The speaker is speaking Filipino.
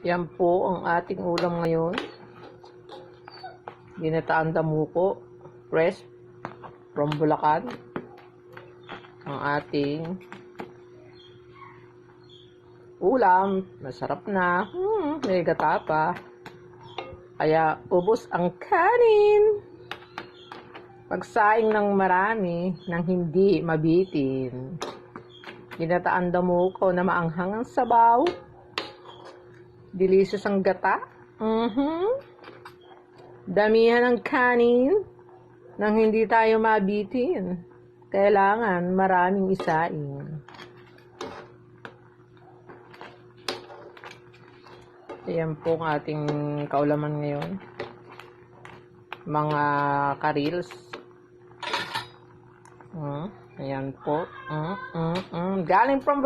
Yan po ang ating ulam ngayon. Ginataang damuko, fresh from Bulacan. Ang ating ulam, masarap na. May gata pa. Kaya ubos ang kanin. Pagsaing ng marami, nang hindi mabitin. Ginataang damuko na maanghang ang sabaw. Delicious ang gata. Damihan ng kanin nang hindi tayo mabitin. Kailangan maraming isain. Ayan po ang ating kaulaman ngayon. Mga karils. Ayan po. Galing from